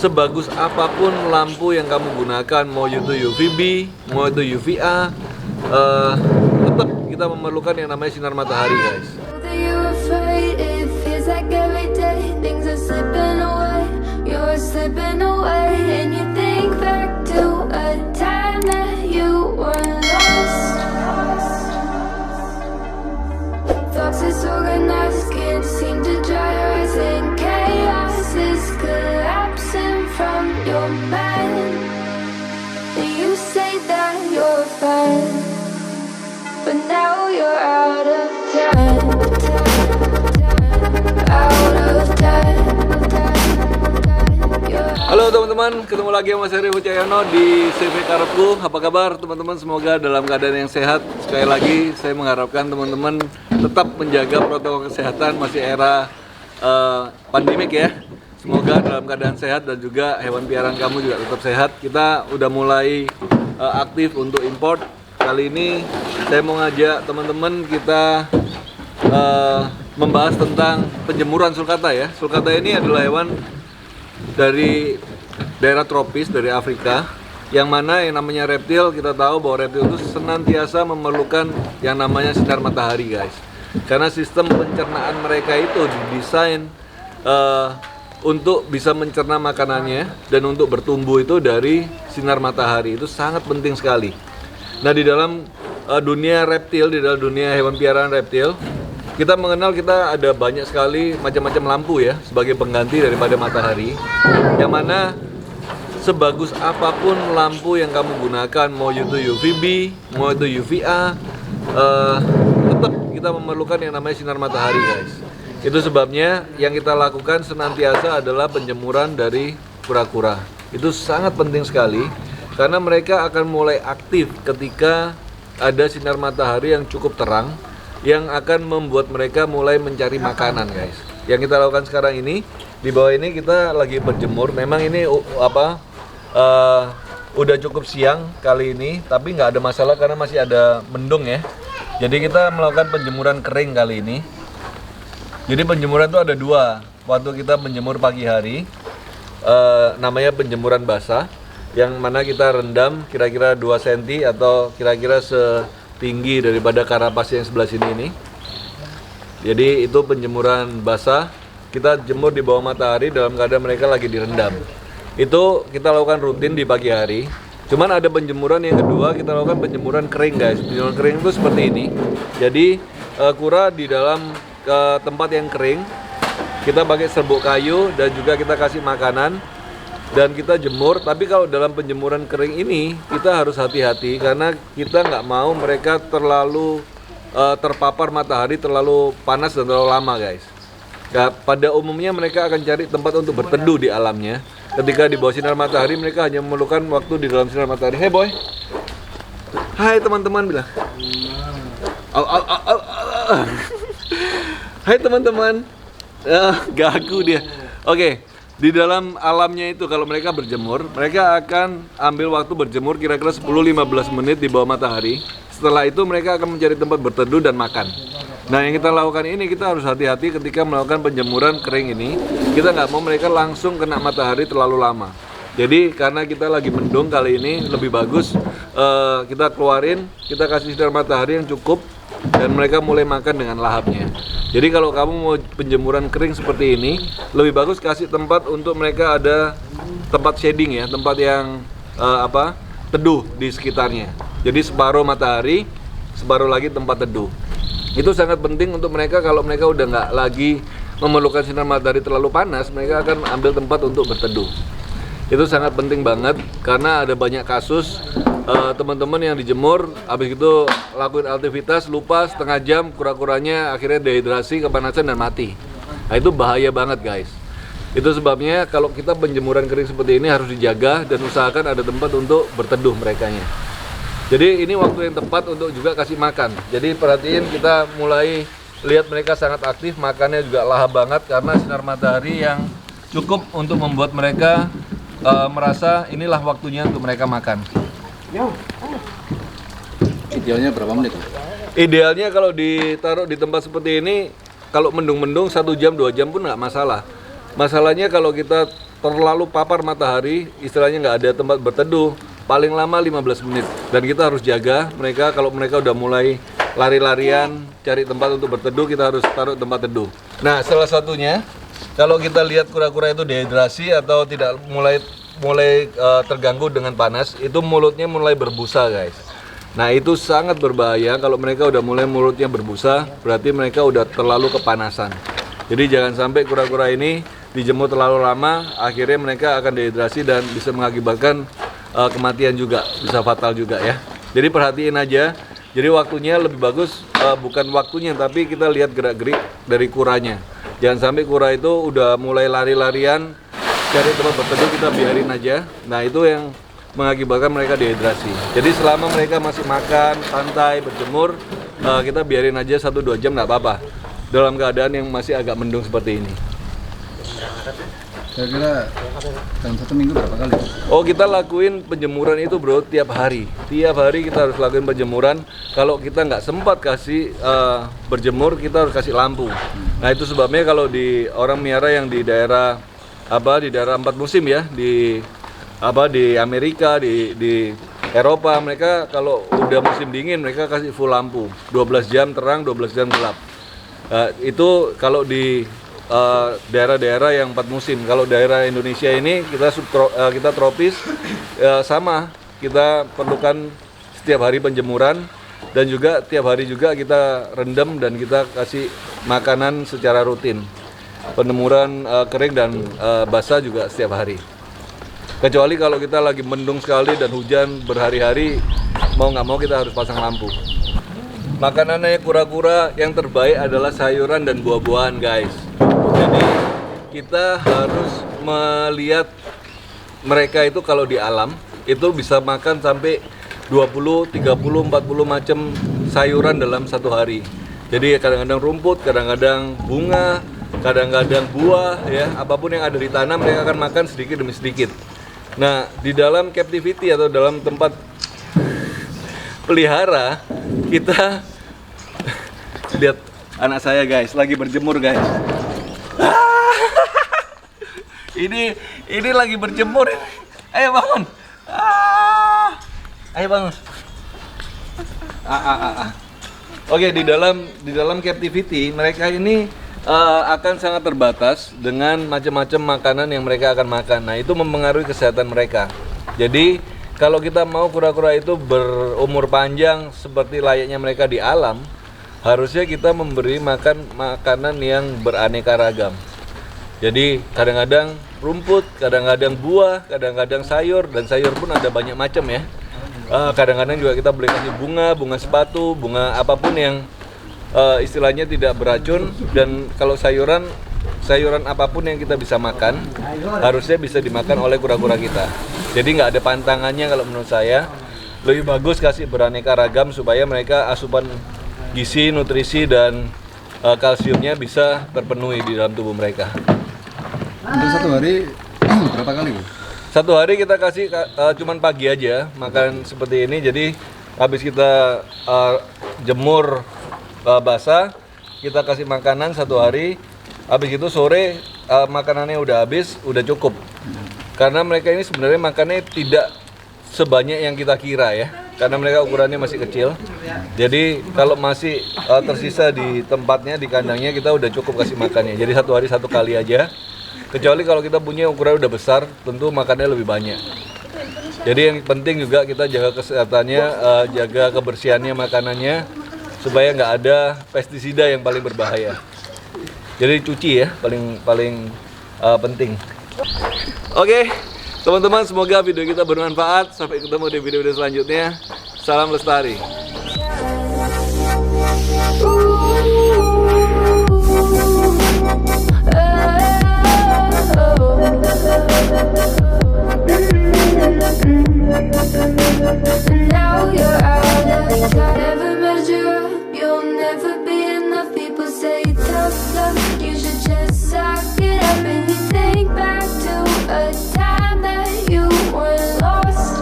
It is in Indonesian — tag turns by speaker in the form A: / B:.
A: sebagus apapun lampu yang kamu gunakan, mau itu UVB, mau itu UVA, tetap kita memerlukan yang namanya sinar matahari, guys.
B: But now you're out of time, out of time.
A: Halo teman-teman, ketemu lagi sama saya Revo Cahyono di CV Karepku. Apa kabar teman-teman? Semoga dalam keadaan yang sehat. Sekali lagi saya mengharapkan teman-teman tetap menjaga protokol kesehatan, masih era pandemik ya. Semoga dalam keadaan sehat dan juga hewan piaraan kamu juga tetap sehat. Kita udah mulai aktif untuk import. Kali ini saya mau ngajak teman-teman kita membahas tentang penjemuran sulcata ya. Sulcata ini adalah hewan dari daerah tropis, dari Afrika, yang mana yang namanya reptil, kita tahu bahwa reptil itu senantiasa memerlukan yang namanya sinar matahari, guys. Karena sistem pencernaan mereka itu didesain untuk bisa mencerna makanannya dan untuk bertumbuh itu dari sinar matahari. Itu sangat penting sekali. Nah, di dalam dunia reptil, di dalam dunia hewan piaraan reptil, kita mengenal kita ada banyak sekali macam-macam lampu ya sebagai pengganti daripada matahari. Yang mana sebagus apapun lampu yang kamu gunakan, mau itu UVB, mau itu UVA, tetap kita memerlukan yang namanya sinar matahari, guys. Itu sebabnya yang kita lakukan senantiasa adalah penjemuran dari kura-kura. Itu sangat penting sekali. Karena mereka akan mulai aktif ketika ada sinar matahari yang cukup terang, yang akan membuat mereka mulai mencari makanan, guys. Yang kita lakukan sekarang ini, di bawah ini kita lagi berjemur. Memang ini udah cukup siang kali ini, tapi nggak ada masalah karena masih ada mendung ya. Jadi kita melakukan penjemuran kering kali ini. Jadi penjemuran itu ada dua. Waktu kita menjemur pagi hari, namanya penjemuran basah, yang mana kita rendam kira-kira 2 cm atau kira-kira setinggi daripada karapas yang sebelah sini ini. Jadi itu penjemuran basah, kita jemur di bawah matahari dalam keadaan mereka lagi direndam. Itu kita lakukan rutin di pagi hari. Cuman ada penjemuran yang kedua, kita lakukan penjemuran kering, guys. Penjemuran kering itu seperti ini. Jadi kura di dalam tempat yang kering, kita pakai serbuk kayu dan juga kita kasih makanan dan kita jemur. Tapi kalau dalam penjemuran kering ini kita harus hati-hati karena kita nggak mau mereka terlalu terpapar matahari terlalu panas dan terlalu lama, guys. Nah, pada umumnya mereka akan cari tempat untuk berteduh di alamnya. Ketika di bawah sinar matahari mereka hanya memerlukan waktu di dalam sinar matahari. Hey boy, hai teman-teman, bilang hai teman-teman, gagu dia. Oke. Di dalam alamnya itu kalau mereka berjemur, mereka akan ambil waktu berjemur kira-kira 10-15 menit di bawah matahari. Setelah itu mereka akan mencari tempat berteduh dan makan. Nah, yang kita lakukan ini, kita harus hati-hati ketika melakukan penjemuran kering ini. Kita nggak mau mereka langsung kena matahari terlalu lama. Jadi karena kita lagi mendung kali ini, lebih bagus kita keluarin, kita kasih sinar matahari yang cukup dan mereka mulai makan dengan lahapnya. Jadi kalau kamu mau penjemuran kering seperti ini, lebih bagus kasih tempat untuk mereka ada tempat shading ya, tempat yang teduh di sekitarnya. Jadi separuh matahari, separuh lagi tempat teduh. Itu sangat penting untuk mereka. Kalau mereka udah nggak lagi memerlukan sinar matahari terlalu panas, mereka akan ambil tempat untuk berteduh. Itu sangat penting banget karena ada banyak kasus teman-teman yang dijemur, habis itu lakuin aktivitas, lupa setengah jam, kura-kuranya akhirnya dehidrasi, kepanasan dan mati. Nah, itu bahaya banget, guys. Itu sebabnya kalau kita penjemuran kering seperti ini harus dijaga dan usahakan ada tempat untuk berteduh merekanya. Jadi ini waktu yang tepat untuk juga kasih makan. Jadi perhatiin, kita mulai lihat mereka sangat aktif, makannya juga lahap banget karena sinar matahari yang cukup untuk membuat mereka merasa inilah waktunya untuk mereka makan.
C: Idealnya berapa menit?
A: Idealnya kalau ditaruh di tempat seperti ini, kalau mendung-mendung 1 jam 2 jam pun nggak masalah. Masalahnya kalau kita terlalu papar matahari, istilahnya nggak ada tempat berteduh, paling lama 15 menit. Dan kita harus jaga mereka, kalau mereka udah mulai lari-larian, cari tempat untuk berteduh, kita harus taruh tempat teduh. Nah, salah satunya, kalau kita lihat kura-kura itu dehidrasi atau tidak mulai terganggu dengan panas, itu mulutnya mulai berbusa, guys. Nah, itu sangat berbahaya. Kalau mereka udah mulai mulutnya berbusa, berarti mereka udah terlalu kepanasan. Jadi jangan sampai kura-kura ini dijemur terlalu lama, akhirnya mereka akan dehidrasi dan bisa mengakibatkan kematian juga, bisa fatal juga ya. Jadi perhatiin aja. Jadi waktunya lebih bagus, bukan waktunya, tapi kita lihat gerak-gerik dari kuranya. Jangan sampai kura itu udah mulai lari-larian, cari tempat berteduh, kita biarin aja. Nah, itu yang mengakibatkan mereka dehidrasi. Jadi selama mereka masih makan, santai, berjemur, kita biarin aja 1-2 jam nggak apa-apa. Dalam keadaan yang masih agak mendung seperti ini.
C: Kira-kira dalam 1 minggu berapa kali?
A: Oh, kita lakuin penjemuran itu bro tiap hari. Tiap hari kita harus lakuin penjemuran. Kalau kita nggak sempat kasih berjemur, kita harus kasih lampu. Nah, itu sebabnya kalau di orang miara yang di daerah di daerah 4 musim ya, di Amerika, di Eropa, mereka kalau udah musim dingin mereka kasih full lampu. 12 jam terang, 12 jam gelap. Itu kalau di daerah-daerah yang 4 musim. Kalau daerah Indonesia ini kita tropis, sama, kita perlukan setiap hari penjemuran dan juga tiap hari juga kita rendam dan kita kasih makanan secara rutin. Penjemuran kering dan basah juga setiap hari. Kecuali kalau kita lagi mendung sekali dan hujan berhari-hari, mau nggak mau kita harus pasang lampu. Makanannya kura-kura yang terbaik adalah sayuran dan buah-buahan, guys. Jadi kita harus melihat mereka itu kalau di alam itu bisa makan sampai 20, 30, 40 macam sayuran dalam satu hari. Jadi kadang-kadang rumput, kadang-kadang bunga, kadang-kadang buah, ya, apapun yang ada di tanah mereka akan makan sedikit demi sedikit. Nah, di dalam captivity atau dalam tempat pelihara, kita lihat anak saya, guys, lagi berjemur, guys. Ini lagi berjemur. Ayo bangun. Ayo bangun. Oke, di dalam captivity mereka ini akan sangat terbatas dengan macam-macam makanan yang mereka akan makan. Nah, itu mempengaruhi kesehatan mereka. Jadi kalau kita mau kura-kura itu berumur panjang seperti layaknya mereka di alam, harusnya kita memberi makan makanan yang beraneka ragam. Jadi kadang-kadang rumput, kadang-kadang buah, kadang-kadang sayur, dan sayur pun ada banyak macam ya. Kadang-kadang juga kita boleh kasih bunga sepatu, bunga apapun yang istilahnya tidak beracun. Dan kalau sayuran apapun yang kita bisa makan, harusnya bisa dimakan oleh kura-kura kita. Jadi nggak ada pantangannya kalau menurut saya. Lebih bagus kasih beraneka ragam supaya mereka asupan gizi, nutrisi, dan kalsiumnya bisa terpenuhi di dalam tubuh mereka.
C: Untuk 1 hari berapa kali?
A: 1 hari kita kasih cuman pagi aja makan seperti ini. Jadi habis kita jemur basah, kita kasih makanan 1 hari. Habis itu sore makanannya udah habis, udah cukup. Karena mereka ini sebenarnya makannya tidak sebanyak yang kita kira ya. Karena mereka ukurannya masih kecil. Jadi kalau masih tersisa di tempatnya, di kandangnya, kita udah cukup kasih makannya. Jadi 1 hari 1 kali aja. Kecuali kalau kita punya ukuran udah besar, tentu makannya lebih banyak. Jadi yang penting juga kita jaga kesehatannya, jaga kebersihannya makanannya, supaya nggak ada pestisida yang paling berbahaya. Jadi cuci ya, paling penting. Oke, teman-teman, semoga video kita bermanfaat. Sampai ketemu di video-video selanjutnya. Salam lestari.
B: Now you're out of time. Never measure up, you'll never be enough. People say tough love, you should just suck it up. And you think back to a time that you were lost.